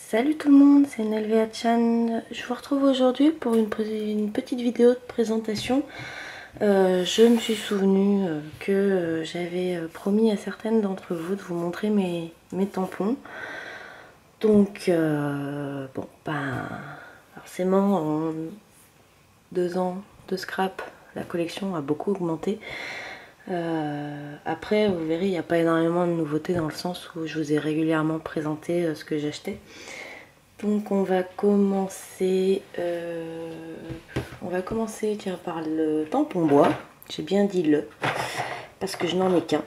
Salut tout le monde, c'est Nelvea Chan. Je vous retrouve aujourd'hui pour une petite vidéo de présentation. Je me suis souvenu que j'avais promis à certaines d'entre vous de vous montrer mes tampons. Donc, bon, ben, forcément, en 2 ans de scrap, la collection a beaucoup augmenté. Après, vous verrez, il n'y a pas énormément de nouveautés dans le sens où je vous ai régulièrement présenté ce que j'achetais. Donc on va commencer tiens, par le tampon bois. J'ai bien dit le, parce que je n'en ai qu'un.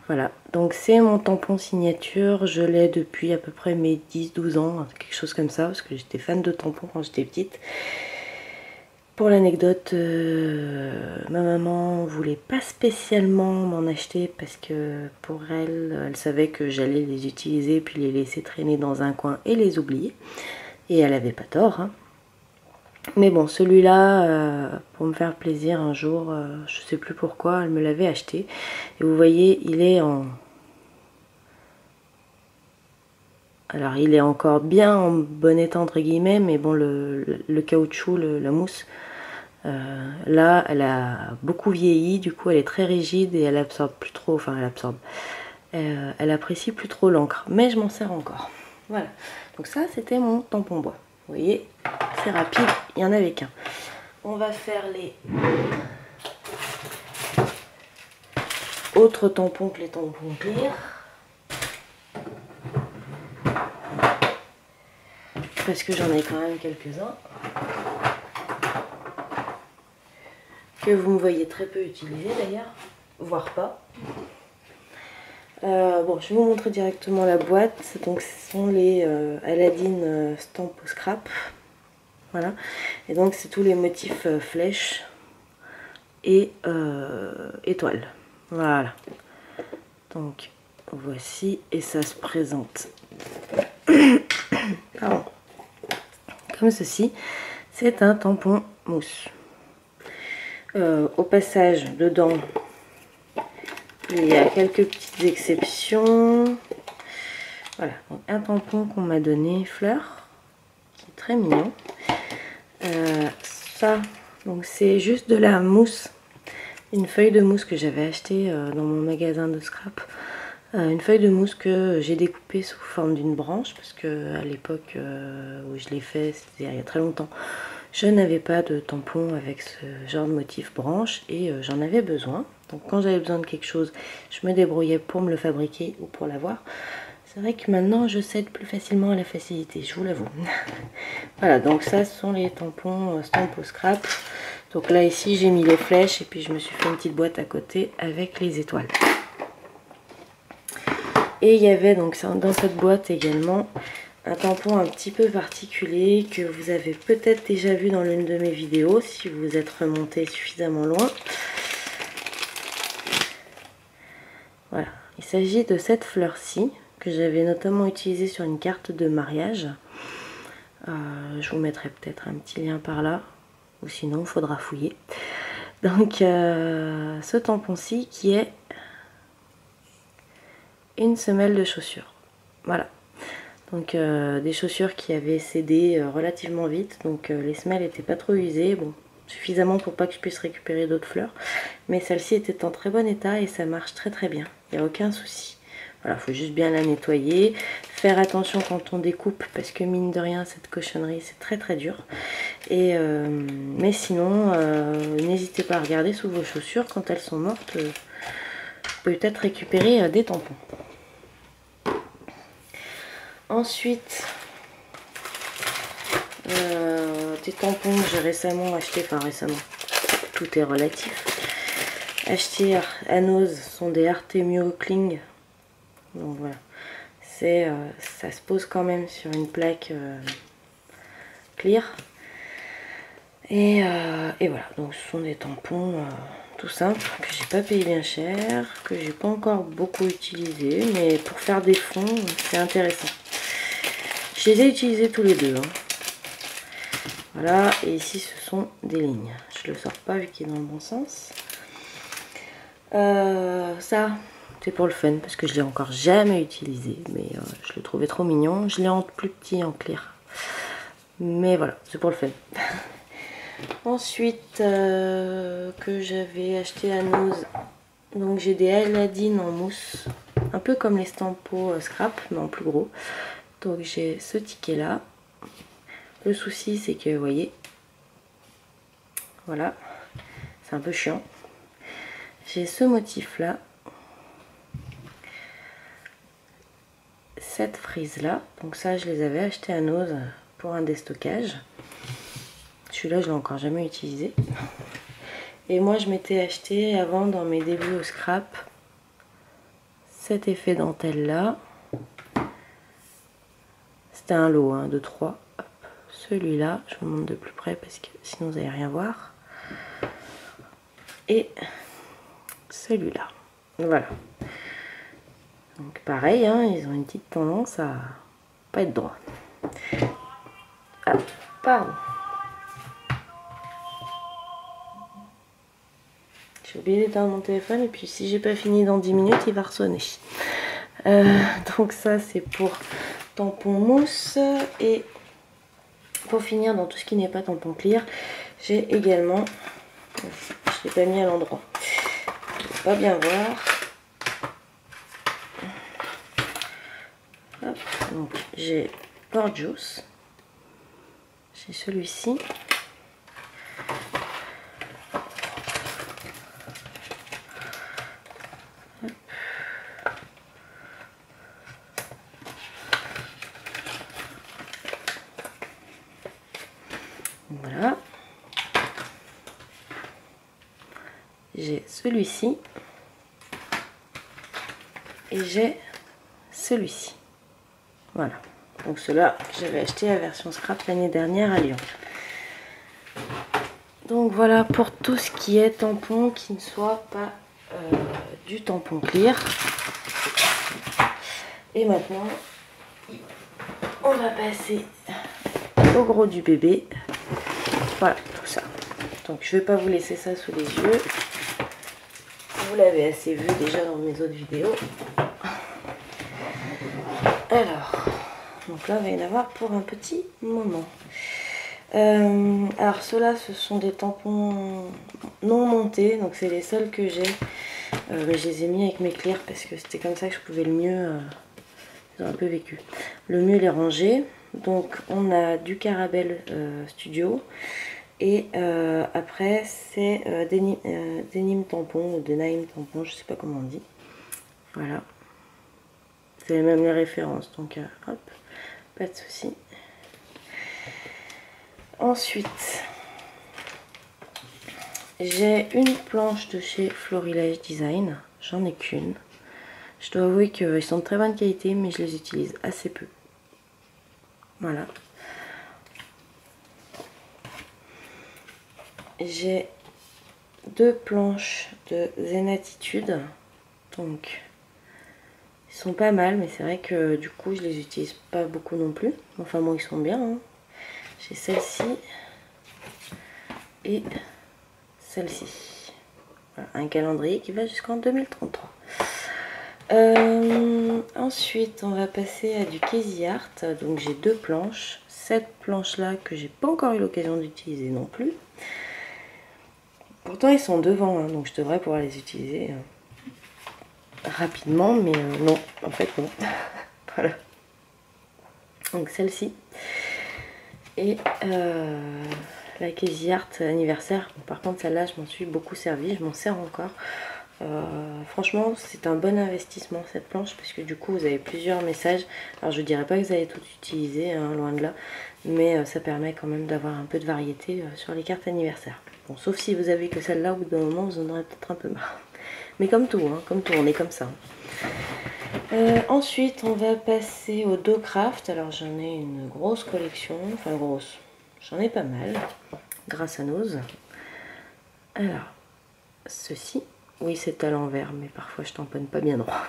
Voilà, donc c'est mon tampon signature. Je l'ai depuis à peu près mes 10-12 ans, quelque chose comme ça, parce que j'étais fan de tampons quand j'étais petite. Pour l'anecdote, ma maman voulait pas spécialement m'en acheter parce que pour elle, elle savait que j'allais les utiliser puis les laisser traîner dans un coin et les oublier. Et elle avait pas tort, hein. Mais bon, celui-là, pour me faire plaisir un jour, je sais plus pourquoi, elle me l'avait acheté. Et vous voyez, il est en... Alors, il est encore bien en bon état entre guillemets, mais bon, le caoutchouc, la mousse... là, elle a beaucoup vieilli, du coup elle est très rigide et elle absorbe plus trop, enfin elle absorbe, elle apprécie plus trop l'encre, mais je m'en sers encore. Voilà, donc ça c'était mon tampon bois. Vous voyez, c'est rapide, il n'y en avait qu'un. On va faire les autres tampons que les tampons clear. Parce que j'en ai quand même quelques-uns. Que vous me voyez très peu utiliser d'ailleurs, voire pas. Bon, je vais vous montrer directement la boîte. Donc ce sont les Aladdin Stamp au Scrap. Voilà. Et donc c'est tous les motifs flèches et étoiles. Voilà. Donc voici, et ça se présente pardon, comme ceci. C'est un tampon mousse. Au passage, dedans, il y a quelques petites exceptions. Voilà, donc un tampon qu'on m'a donné, fleur, qui est très mignon. Ça, donc c'est juste de la mousse, une feuille de mousse que j'avais achetée dans mon magasin de scrap. Une feuille de mousse que j'ai découpée sous forme d'une branche, parce que à l'époque où je l'ai fait, c'était il y a très longtemps, je n'avais pas de tampon avec ce genre de motif branche et j'en avais besoin. Donc quand j'avais besoin de quelque chose, je me débrouillais pour me le fabriquer ou pour l'avoir. C'est vrai que maintenant je cède plus facilement à la facilité, je vous l'avoue. Voilà, donc ça ce sont les tampons Stamp au Scrap. Donc là ici j'ai mis les flèches et puis je me suis fait une petite boîte à côté avec les étoiles. Et il y avait donc dans cette boîte également un tampon un petit peu particulier que vous avez peut-être déjà vu dans l'une de mes vidéos si vous êtes remonté suffisamment loin. Voilà, il s'agit de cette fleur-ci que j'avais notamment utilisée sur une carte de mariage. Je vous mettrai peut-être un petit lien par là, ou sinon il faudra fouiller. Donc ce tampon-ci qui est une semelle de chaussures. Voilà. Donc des chaussures qui avaient cédé relativement vite, donc les semelles n'étaient pas trop usées, bon, suffisamment pour pas que je puisse récupérer d'autres fleurs, mais celle-ci était en très bon état et ça marche très très bien, il n'y a aucun souci. Voilà, il faut juste bien la nettoyer, faire attention quand on découpe, parce que mine de rien cette cochonnerie c'est très très dur, et mais sinon n'hésitez pas à regarder sous vos chaussures, quand elles sont mortes, vous pouvez peut-être récupérer des tampons. Ensuite, des tampons que j'ai récemment acheté, enfin récemment, tout est relatif. Acheté à Nose, sont des Artemio Kling. Donc voilà, ça se pose quand même sur une plaque clear. Et voilà, donc ce sont des tampons tout simples que j'ai pas payé bien cher, que j'ai pas encore beaucoup utilisé, mais pour faire des fonds, c'est intéressant. Je les ai utilisés tous les deux. Hein. Voilà, et ici ce sont des lignes. Je le sors pas vu qu'il est dans le bon sens. Ça, C'était pour le fun parce que je l'ai encore jamais utilisé, mais je le trouvais trop mignon. Je l'ai en plus petit en clear, mais voilà, c'est pour le fun. Ensuite, que j'avais acheté à Nose, donc j'ai des Aladdin en mousse, un peu comme les Stampo Scrap, mais en plus gros. Donc j'ai ce ticket là. Le souci c'est que vous voyez, voilà, c'est un peu chiant. J'ai ce motif là, cette frise là, donc ça je les avais achetés à Nose pour un déstockage. Celui-là je l'ai encore jamais utilisé. Et moi je m'étais acheté avant dans mes débuts au scrap cet effet dentelle là. C'était un lot hein, de 3. Celui-là, je vous montre de plus près parce que sinon vous n'allez rien voir. Et celui-là. Voilà. Donc pareil, hein, ils ont une petite tendance à pas être droit. Ah, pardon. J'ai oublié d'éteindre mon téléphone et puis si j'ai pas fini dans 10 minutes, il va ressonner. Donc ça c'est pour tampon mousse. Et pour finir, dans tout ce qui n'est pas tampon clear, j'ai également, je ne l'ai pas mis à l'endroit, je ne peux pas bien voir. Hop, donc j'ai Gorgeous, j'ai celui-ci. Voilà. J'ai celui-ci. Et j'ai celui-ci. Voilà. Donc ceux-là, j'avais acheté la version scrap l'année dernière à Lyon. Donc voilà pour tout ce qui est tampon qui ne soit pas du tampon clear. Et maintenant, on va passer au gros du bébé. Voilà, tout ça. Donc je ne vais pas vous laisser ça sous les yeux. Vous l'avez assez vu déjà dans mes autres vidéos. Alors, donc là, il va y en avoir pour un petit moment. Alors ceux-là, ce sont des tampons non montés. Donc c'est les seuls que j'ai. Mais je les ai mis avec mes clears parce que c'était comme ça que je pouvais le mieux... ils ont un peu vécu. Le mieux les ranger. Donc on a du Carabelle Studio. Et après c'est Denim Tampon ou Denim Tampon, je sais pas comment on dit. Voilà. Vous avez même les références, donc hop, pas de souci. Ensuite, j'ai une planche de chez Florilège Design. J'en ai qu'une. Je dois avouer qu'ils sont de très bonne qualité, mais je les utilise assez peu. Voilà. J'ai deux planches de Zen Attitude. Donc, ils sont pas mal, mais c'est vrai que du coup, je les utilise pas beaucoup non plus. Enfin, bon, ils sont bien. Hein. J'ai celle-ci et celle-ci. Voilà, un calendrier qui va jusqu'en 2033. Ensuite, on va passer à du Casey Art. Donc, j'ai deux planches. Cette planche-là que j'ai pas encore eu l'occasion d'utiliser non plus. Pourtant, ils sont devant, hein, donc je devrais pouvoir les utiliser rapidement, mais non, en fait, non. Voilà. Donc, celle-ci. Et la Casey Art anniversaire. Par contre, celle-là, je m'en suis beaucoup servi, je m'en sers encore. Franchement, c'est un bon investissement cette planche parce que du coup, vous avez plusieurs messages. Alors, je ne dirais pas que vous allez tout utiliser, hein, loin de là, mais ça permet quand même d'avoir un peu de variété sur les cartes anniversaire. Bon, sauf si vous avez que celle-là, au bout d'un moment, vous en aurez peut-être un peu marre. Mais comme tout, hein, comme tout, on est comme ça. Ensuite, on va passer au Do-Craft. Alors, j'en ai une grosse collection, enfin grosse, j'en ai pas mal, grâce à Nose. Alors, ceci, oui, c'est à l'envers, mais parfois je tamponne pas bien droit.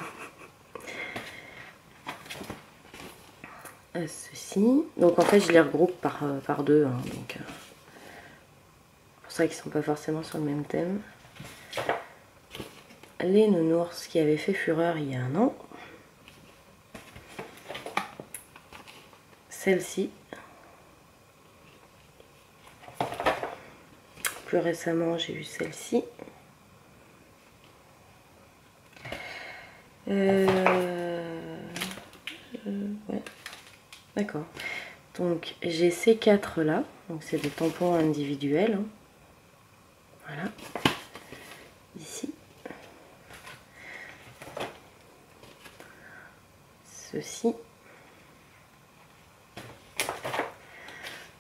Ceci, donc en fait, je les regroupe par deux, hein, donc... c'est pour ça qu'ils sont pas forcément sur le même thème. les nounours qui avaient fait fureur il y a un an. Celle-ci. Plus récemment, j'ai eu celle-ci. Ouais. D'accord. Donc j'ai ces 4 là. Donc c'est des tampons individuels. Hein. Voilà. Ici. Ceci.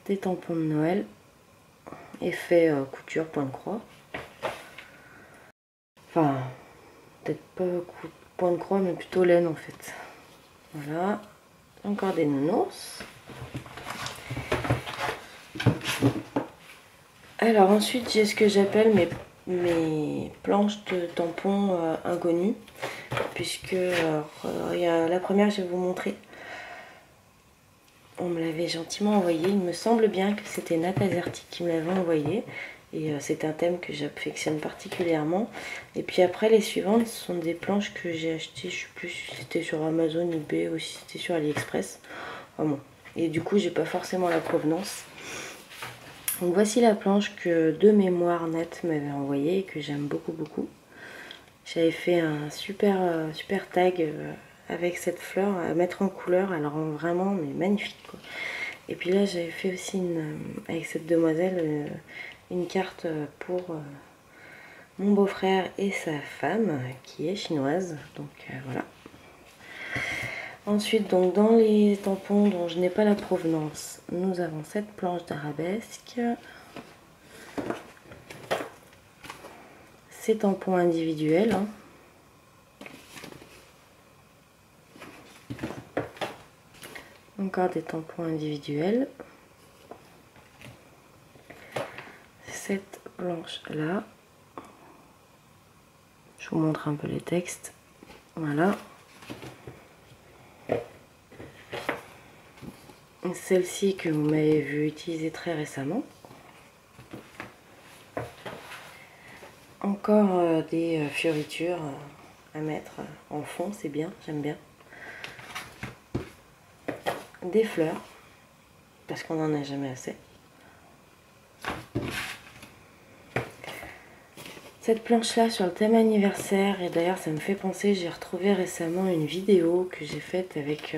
Des tampons de Noël. Effet couture point de croix. Enfin, peut-être pas point de croix, mais plutôt laine en fait. Voilà. Encore des nounours. Alors ensuite, j'ai ce que j'appelle mes planches de tampons inconnus. Puisque la première, je vais vous montrer. On me l'avait gentiment envoyé. Il me semble bien que c'était Nat Azerty qui me l'avait envoyé. Et c'est un thème que j'affectionne particulièrement. Et puis après, les suivantes sont des planches que j'ai achetées. Je ne sais plus si c'était sur Amazon, eBay ou si c'était sur AliExpress. Enfin bon. Et du coup, j'ai pas forcément la provenance. Donc voici la planche que de mémoire Nat m'avait envoyée et que j'aime beaucoup beaucoup. J'avais fait un super tag avec cette fleur à mettre en couleur. Elle rend vraiment mais magnifique quoi. Et puis là j'avais fait aussi avec cette demoiselle une carte pour mon beau-frère et sa femme qui est chinoise. Donc voilà. Ensuite donc dans les tampons dont je n'ai pas la provenance, nous avons cette planche d'arabesque. Ces tampons individuels. Hein. Encore des tampons individuels. Cette planche là. Je vous montre un peu les textes. Voilà. Celle-ci que vous m'avez vu utiliser très récemment. Encore des fioritures à mettre en fond, c'est bien, j'aime bien. Des fleurs, parce qu'on n'en a jamais assez. Cette planche-là sur le thème anniversaire, et d'ailleurs ça me fait penser, j'ai retrouvé récemment une vidéo que j'ai faite avec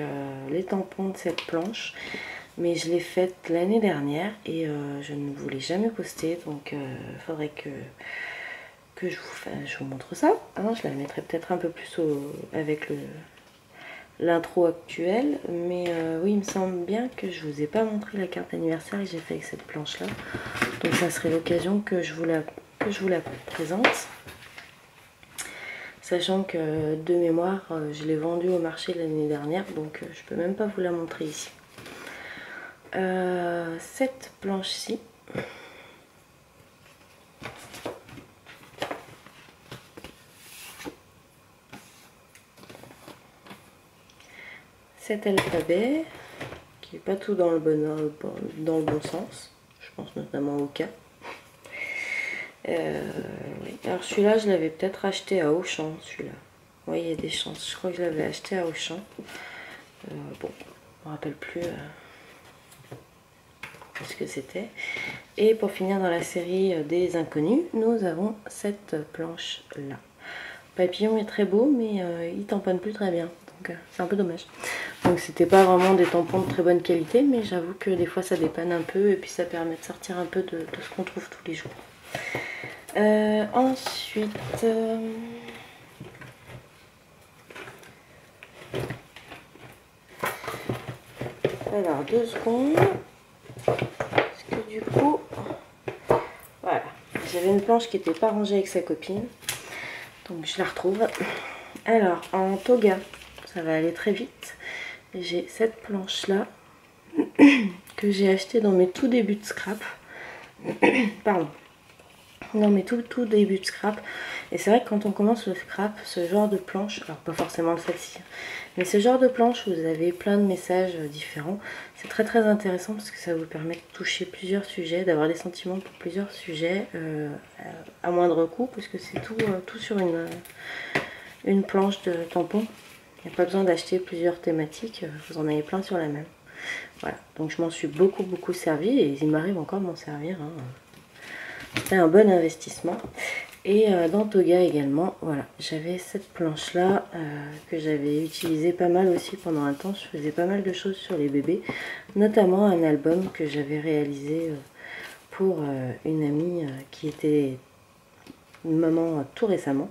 les tampons de cette planche. Mais je l'ai faite l'année dernière et je ne vous l'ai jamais postée, donc il faudrait que je vous montre ça. Hein, je la mettrai peut-être un peu plus avec l'intro actuelle, mais oui, il me semble bien que je vous ai pas montré la carte anniversaire et j'ai fait avec cette planche là, donc ça serait l'occasion que je vous la présente, sachant que de mémoire je l'ai vendue au marché l'année dernière, donc je peux même pas vous la montrer ici. Cette planche-ci, cet alphabet qui n'est pas tout dans le bon sens, je pense notamment au cas. Oui. Alors celui-là je l'avais peut-être acheté à Auchan, celui-là. Oui, il y a des chances, je crois que je l'avais acheté à Auchan. Bon, je me rappelle plus ce que c'était. Et pour finir dans la série des inconnus, nous avons cette planche là. Le papillon est très beau, mais il tamponne plus très bien, donc c'est un peu dommage. Donc c'était pas vraiment des tampons de très bonne qualité, mais j'avoue que des fois ça dépanne un peu et puis ça permet de sortir un peu de ce qu'on trouve tous les jours. Ensuite, alors 2 secondes, parce que du coup, voilà, j'avais une planche qui n'était pas rangée avec sa copine, donc je la retrouve. Alors en toga, ça va aller très vite. J'ai cette planche là que j'ai achetée dans mes tout débuts de scrap. Pardon. Non mais tout début de scrap. Et c'est vrai que quand on commence le scrap, ce genre de planche, alors pas forcément celle-ci, mais ce genre de planche où vous avez plein de messages différents, c'est très intéressant parce que ça vous permet de toucher plusieurs sujets, d'avoir des sentiments pour plusieurs sujets à moindre coût, parce que c'est tout sur une planche de tampon. Il n'y a pas besoin d'acheter plusieurs thématiques, vous en avez plein sur la même. Voilà, donc je m'en suis beaucoup servi et il m'arrive encore de m'en servir. Hein. C'est un bon investissement. Et dans Toga également, voilà, j'avais cette planche là que j'avais utilisée pas mal aussi pendant un temps. Je faisais pas mal de choses sur les bébés, notamment un album que j'avais réalisé pour une amie qui était une maman tout récemment.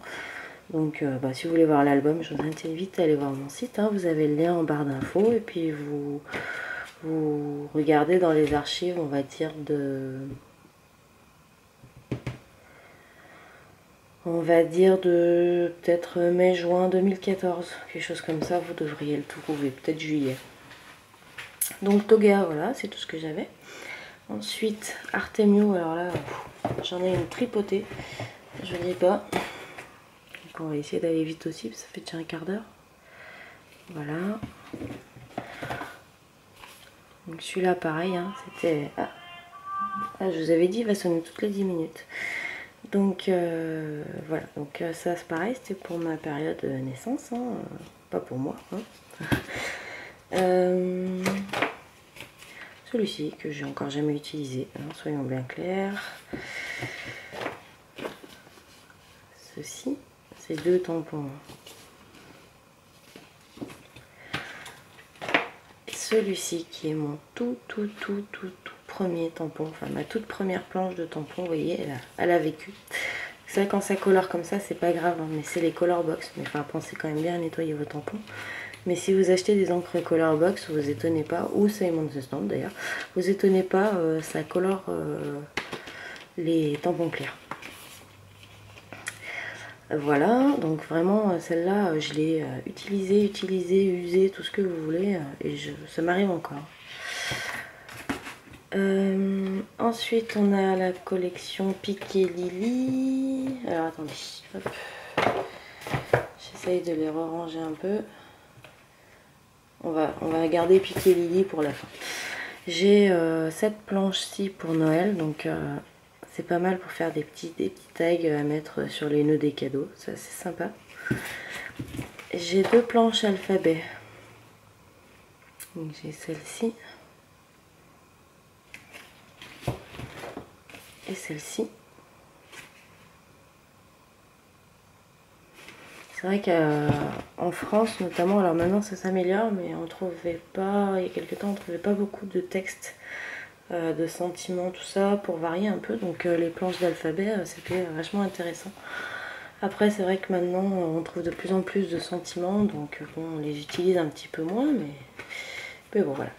Donc si vous voulez voir l'album, je vous invite à aller voir mon site, hein. Vous avez le lien en barre d'infos et puis vous regardez dans les archives, on va dire de peut-être mai-juin 2014, quelque chose comme ça, vous devriez le trouver, peut-être juillet. Donc Toga, voilà, c'est tout ce que j'avais. Ensuite, Artemio, alors là, j'en ai une tripotée, je ne dis pas. Donc on va essayer d'aller vite aussi, ça fait déjà un quart d'heure. Voilà. Donc celui-là, pareil, hein, c'était... Ah, je vous avais dit, il va sonner toutes les 10 minutes. Donc voilà, donc ça c'est pareil, c'était pour ma période de naissance, hein, pas pour moi. Hein. Celui-ci que j'ai encore jamais utilisé, hein, soyons bien clairs. Ceci, c'est 2 tampons. Celui-ci qui est mon tout premier tampon, enfin ma toute première planche de tampon, vous voyez, elle a vécu. C'est vrai quand ça colore comme ça, c'est pas grave, hein, mais c'est les color box. Mais enfin, pensez quand même bien à nettoyer vos tampons. Mais si vous achetez des encres color box, vous étonnez pas, ou Simon The Stamp d'ailleurs, vous étonnez pas, ça colore les tampons clairs. Voilà, donc vraiment celle-là, je l'ai utilisée, usée, tout ce que vous voulez, et ça m'arrive encore. Ensuite, on a la collection Piqué Lily. Alors attendez, hop. J'essaye de les ranger un peu. On va garder Piqué Lily pour la fin. J'ai cette planche-ci pour Noël, donc c'est pas mal pour faire des petits tags à mettre sur les nœuds des cadeaux, ça c'est sympa. J'ai 2 planches alphabet. Donc j'ai celle-ci et celle-ci. C'est vrai qu'en France notamment, alors maintenant ça s'améliore, mais on trouvait pas, il y a quelques temps on trouvait pas beaucoup de textes de sentiments, tout ça, pour varier un peu. Donc les planches d'alphabet, c'était vachement intéressant. Après c'est vrai que maintenant on trouve de plus en plus de sentiments, donc bon, on les utilise un petit peu moins, mais bon voilà.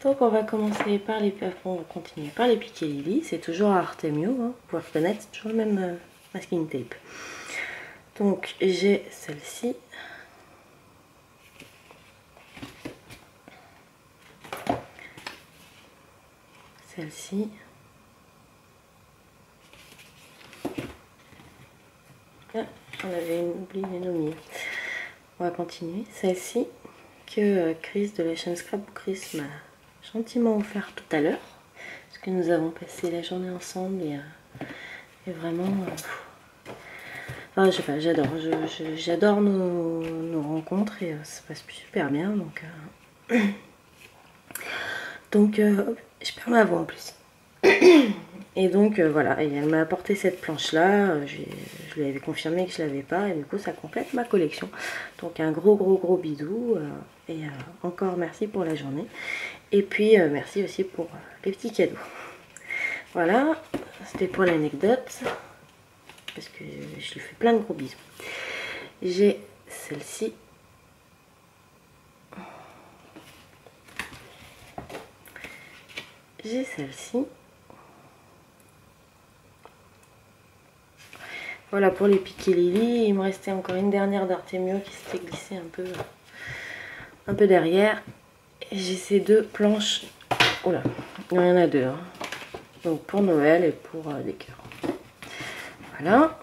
Donc on va commencer par on va continuer par les Piqué Lily, c'est toujours Artemio, hein, vous pouvez reconnaître, c'est toujours le même masking tape. Donc j'ai celle-ci. Celle-ci. Ah, on avait oublié nos miens. On va continuer. Celle-ci que Chris de la chaîne Scrap Chris m'a gentiment offert tout à l'heure. Parce que nous avons passé la journée ensemble et vraiment... Enfin, je sais pas, j'adore nos rencontres et ça passe super bien. Donc je perds ma voix en plus. Et donc voilà, et elle m'a apporté cette planche là, je lui avais confirmé que je l'avais pas et du coup ça complète ma collection. Donc un gros bidou et encore merci pour la journée. Et puis merci aussi pour les petits cadeaux. Voilà, c'était pour l'anecdote, parce que je lui fais plein de gros bisous. J'ai celle-ci. J'ai celle-ci. Voilà pour les Piqué Lily. Il me restait encore une dernière d'Artemio qui s'était glissée un peu derrière. J'ai ces 2 planches. Oh là, il y en a 2. Hein. Donc pour Noël et pour des cœurs. Voilà.